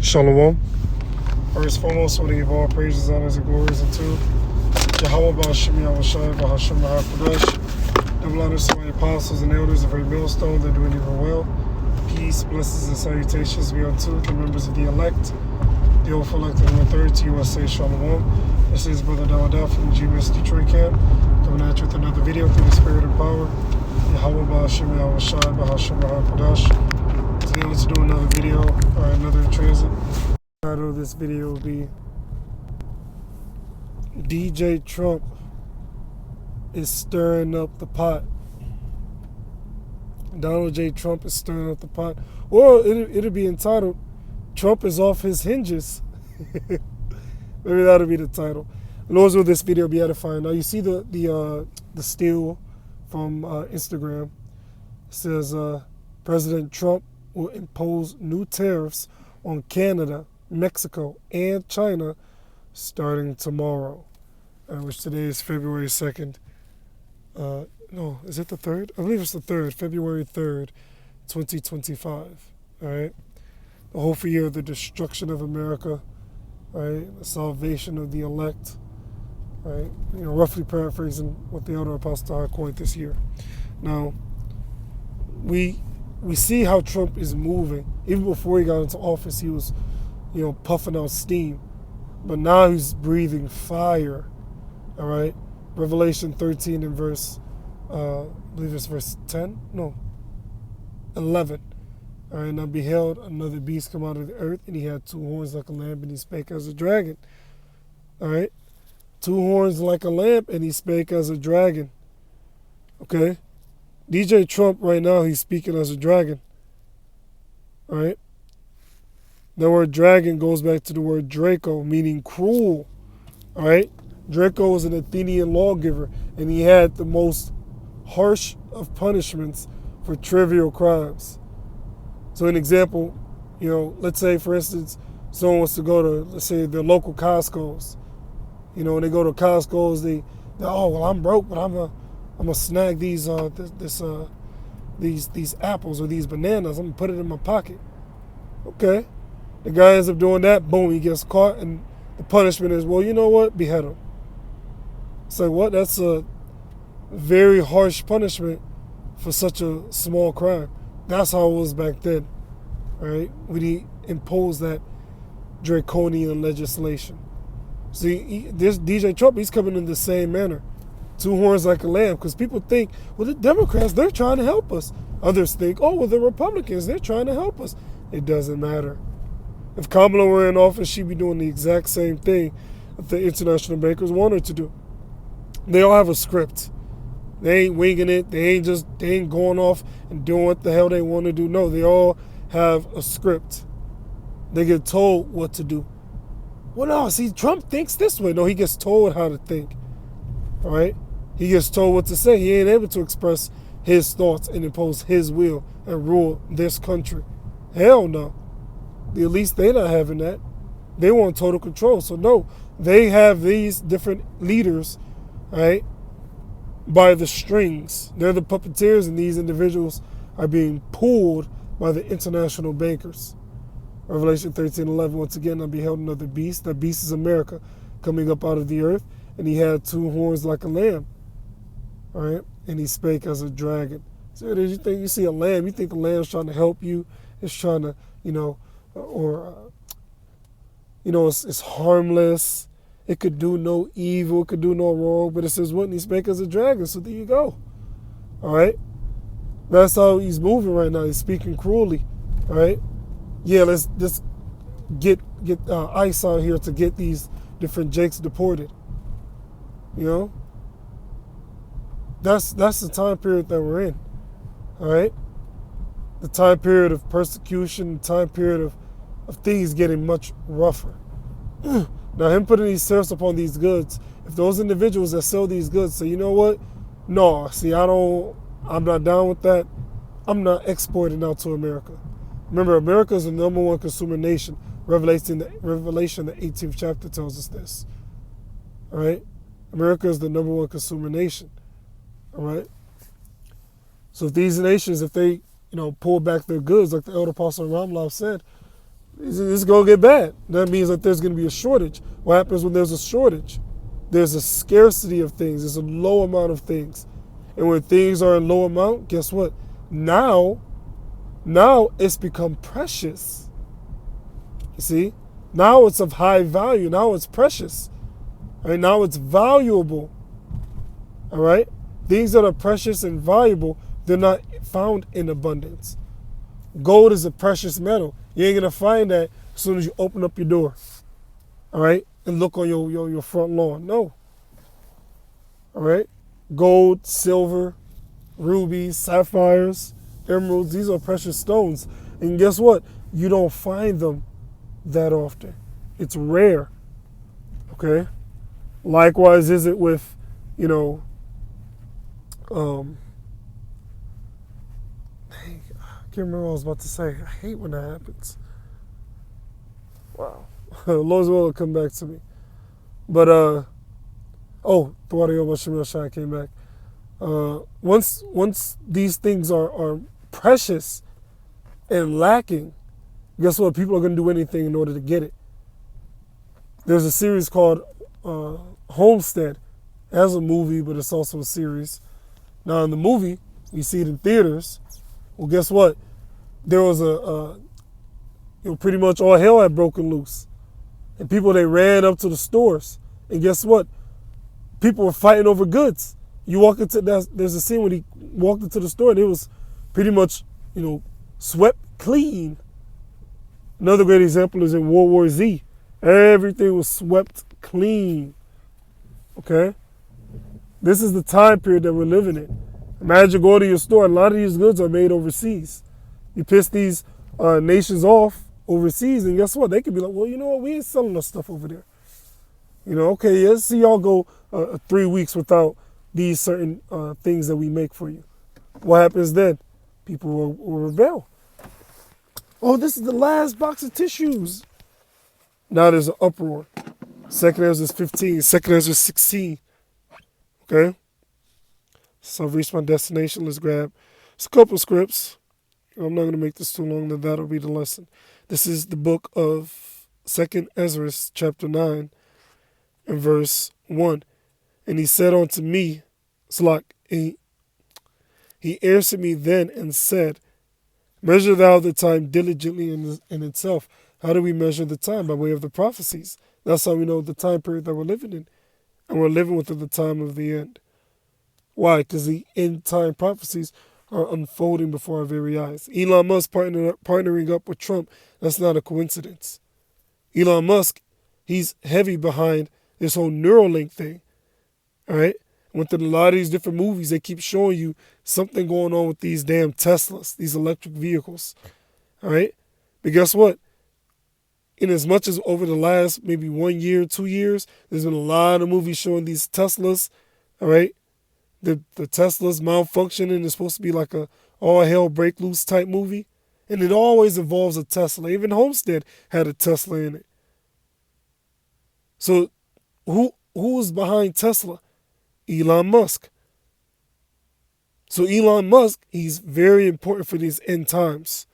Shalom. First, foremost, we give all praises, honors, and glories unto Yahweh Ba'Shem Yahushai Ba'Hashem Ba'Hakadosh. Double honors to my apostles and elders of every millstone. They're doing even well. Peace, blessings, and salutations be unto the members of the elect, the oath elected on the third to USA Shalom. This is Brother Dawada from the GMS Detroit camp, coming at you with another video through the spirit and power. Yahweh Ba'Shem Yahushai Ba'Hashem Ba'Hakadosh. Today let's do another video, or another in transit. The title of this video will be DJ Trump is stirring up the pot. Donald J. Trump is stirring up the pot. Or it'll be entitled, Trump is off his hinges. Maybe that'll be the title. And those will this video be edifying. Now you see the steal from Instagram. It says President Trump will impose new tariffs on Canada, Mexico, and China starting tomorrow, which today is February 2nd. No, is it the 3rd? I believe it's the 3rd, February 3rd, 2025. All right? The hopeful year of the destruction of America, right? The salvation of the elect, right? You know, roughly paraphrasing what the elder apostle coined this year. Now, we see how Trump is moving. Even before he got into office, he was, puffing out steam. But now he's breathing fire. All right? Revelation 13 and verse, I believe it's verse 10? No, 11. All right, and I beheld another beast come out of the earth, and he had two horns like a lamb, and he spake as a dragon. All right? Two horns like a lamb, and he spake as a dragon. Okay? DJ Trump right now, he's speaking as a dragon. All right? The word dragon goes back to the word Draco, meaning cruel. All right? Draco was an Athenian lawgiver, and he had the most harsh of punishments for trivial crimes. So an example, let's say, for instance, someone wants to go to, let's say, their local Costco's. When they go to Costco's, they oh, well, I'm broke, but I'm gonna snag these these apples or these bananas. I'm gonna put it in my pocket. Okay, the guy ends up doing that. Boom, he gets caught, and the punishment is, well, you know what? Behead him. It's like, what? That's a very harsh punishment for such a small crime. That's how it was back then. All right, when he imposed that draconian legislation. See, this DJ Trump, he's coming in the same manner. Two horns like a lamb, because people think, well, the Democrats, they're trying to help us. Others think, oh, well, the Republicans, they're trying to help us. It doesn't matter. If Kamala were in office, she'd be doing the exact same thing that the international bankers want her to do. They all have a script. They ain't winging it. They ain't going off and doing what the hell they want to do. No, they all have a script. They get told what to do. Well, no, see, Trump thinks this way. No, he gets told how to think. All right? He gets told what to say. He ain't able to express his thoughts and impose his will and rule this country. Hell no. The elites, they're not having that. They want total control. So no, they have these different leaders, right, by the strings. They're the puppeteers, and these individuals are being pulled by the international bankers. Revelation 13:11, once again, I beheld another beast. That beast is America, coming up out of the earth, and he had two horns like a lamb. All right, and he spake as a dragon. So you see a lamb, you think the lamb's trying to help you. It's trying to, it's harmless. It could do no evil. It could do no wrong. But it says, what? And he spake as a dragon. So there you go. All right? That's how he's moving right now. He's speaking cruelly. All right? Yeah, let's just get ICE out here to get these different jakes deported. That's the time period that we're in. All right? The time period of persecution, the time period of things getting much rougher. Now, him putting these tariffs upon these goods, if those individuals that sell these goods say, you know what? No, see, I'm not down with that. I'm not exporting out to America. Remember, America is the number one consumer nation. Revelation, the 18th chapter tells us this. All right? America is the number one consumer nation. All right? So if these nations, if they, pull back their goods, like the elder apostle Ramlav said, It's going to get bad. That means that there's going to be a shortage. What happens when there's a shortage? There's a scarcity of things. There's a low amount of things. And when things are in low amount, guess what? Now it's become precious. You see? Now it's of high value. Now it's precious. All right? Now it's valuable. All right? Things that are precious and valuable, they're not found in abundance. Gold is a precious metal. You ain't going to find that as soon as you open up your door. All right? And look on your front lawn. No. All right? Gold, silver, rubies, sapphires, emeralds, these are precious stones. And guess what? You don't find them that often. It's rare. Okay? Likewise is it with, I can't remember what I was about to say. I hate when that happens. Wow. Lord's will come back to me. But the Thwadi Shemil Shai came back. Once these things are precious and lacking, guess what? People are going to do anything in order to get it. There's a series called Homestead. It has a movie, but it's also a series. Now in the movie, you see it in theaters. Well, guess what? There was pretty much all hell had broken loose. And people, they ran up to the stores. And guess what? People were fighting over goods. You walk into there's a scene when he walked into the store and it was pretty much, swept clean. Another great example is in World War Z. Everything was swept clean. Okay? This is the time period that we're living in. Imagine going to your store. A lot of these goods are made overseas. You piss these nations off overseas, and guess what? They could be like, well, you know what? We ain't selling our stuff over there. Okay, yeah, see y'all go 3 weeks without these certain things that we make for you. What happens then? People will rebel. Oh, this is the last box of tissues. Now there's an uproar. Second Ezra is 15. Second Ezra is 16. Okay? So I've reached my destination. Let's grab a couple scripts. I'm not going to make this too long, then that'll be the lesson. This is the book of Second Ezra, chapter 9, and verse 1. And he said unto me, he answered me then and said, measure thou the time diligently in itself. How do we measure the time? By way of the prophecies. That's how we know the time period that we're living in. And we're living within the time of the end. Why? Because the end time prophecies are unfolding before our very eyes. Elon Musk partnering up with Trump, that's not a coincidence. Elon Musk, he's heavy behind this whole Neuralink thing. All right? Within a lot of these different movies, they keep showing you something going on with these damn Teslas, these electric vehicles. All right? But guess what? In as much as over the last maybe 1 year, 2 years, there's been a lot of movies showing these Teslas, all right? The Tesla's malfunctioning is supposed to be like a all hell break loose type movie. And it always involves a Tesla. Even Homestead had a Tesla in it. So who is behind Tesla? Elon Musk. So Elon Musk, he's very important for these end times.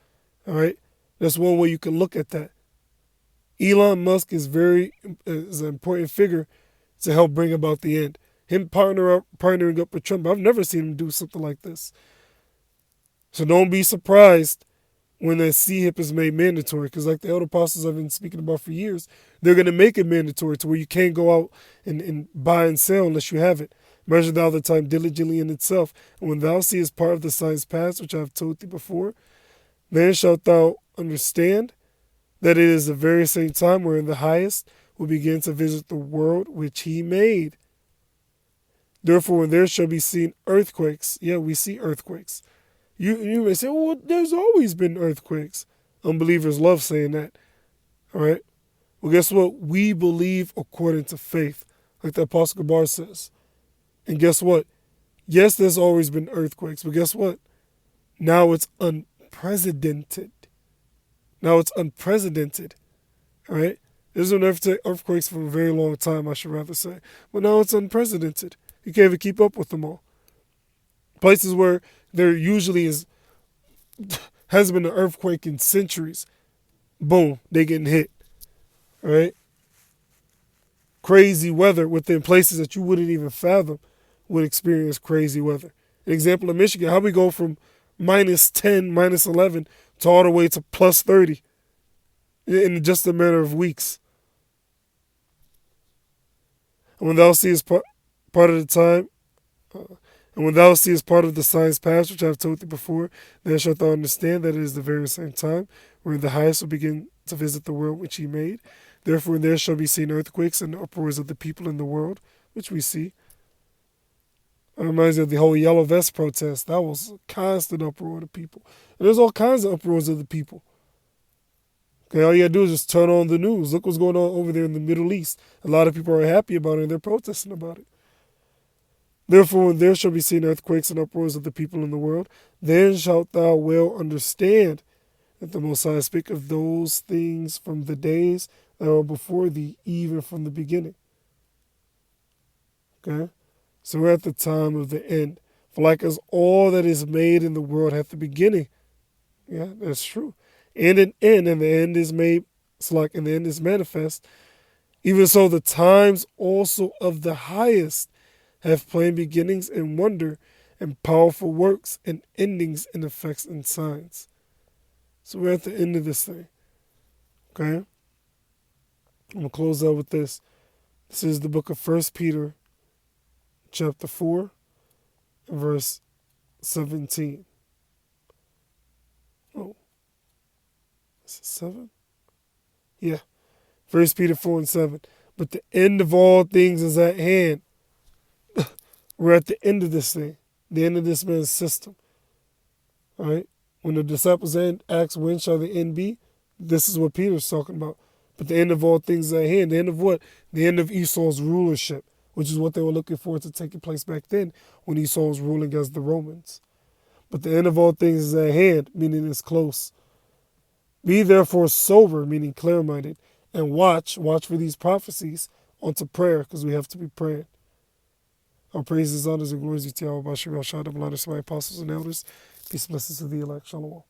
All right? That's one way you can look at that. Elon Musk is an important figure to help bring about the end. Him partnering up with Trump, I've never seen him do something like this. So don't be surprised when the CHIP is made mandatory, because like the elder apostles I've been speaking about for years, they're going to make it mandatory to where you can't go out and buy and sell unless you have it. Measure thou the time diligently in itself, and when thou seest part of the signs past, which I have told thee before, then shalt thou understand that it is the very same time wherein the highest will begin to visit the world which he made. Therefore, when there shall be seen earthquakes, yeah, we see earthquakes. You may say, well, there's always been earthquakes. Unbelievers love saying that. All right? Well, guess what? We believe according to faith, like the Apostle Gabar says. And guess what? Yes, there's always been earthquakes, but guess what? Now it's unprecedented. Now it's unprecedented. All right? There's been earthquakes for a very long time, I should rather say. But now it's unprecedented. You can't even keep up with them all. Places where there usually hasn't been an earthquake in centuries. boom, they getting hit, right? Crazy weather within places that you wouldn't even fathom would experience crazy weather. An example in Michigan, how we go from -10, -11 to all the way to +30 in just a matter of weeks. And when thou seest part of the time, and when thou seest part of the signs past, which I have told thee before, then shalt thou understand that it is the very same time wherein the highest will begin to visit the world which he made. Therefore there shall be seen earthquakes and uproars of the people in the world, which we see. It reminds me of the whole Yellow Vest protest. That was a constant uproar of the people. And there's all kinds of uproars of the people. Okay, all you gotta do is just turn on the news. Look what's going on over there in the Middle East. A lot of people are happy about it and they're protesting about it. Therefore, when there shall be seen earthquakes and uproars of the people in the world, then shalt thou well understand that the Most High spake of those things from the days that were before thee, even from the beginning. Okay? So we're at the time of the end. For like as all that is made in the world hath the beginning. Yeah, that's true. And an end, and the end is made, it's like, and the end is manifest. Even so, the times also of the highest have plain beginnings and wonder and powerful works and endings and effects and signs. So we're at the end of this thing. Okay? I'm going to close out with this. This is the book of 1 Peter, chapter 4, verse 17. Oh. Is it 7? Yeah. 1 Peter 4 and 7. But the end of all things is at hand. We're at the end of this thing. The end of this man's system. All right? When the disciples ask, when shall the end be? This is what Peter's talking about. But the end of all things is at hand. The end of what? The end of Esau's rulership, which is what they were looking forward to taking place back then when Esau was ruling as the Romans. But the end of all things is at hand, meaning it's close. Be therefore sober, meaning clear-minded, and watch for these prophecies unto prayer, because we have to be praying. Our praises, honors, and glories be to Yahweh, Bashir, Rashad, the blindest, my apostles and elders. Peace and blessings to the elect. Shalom.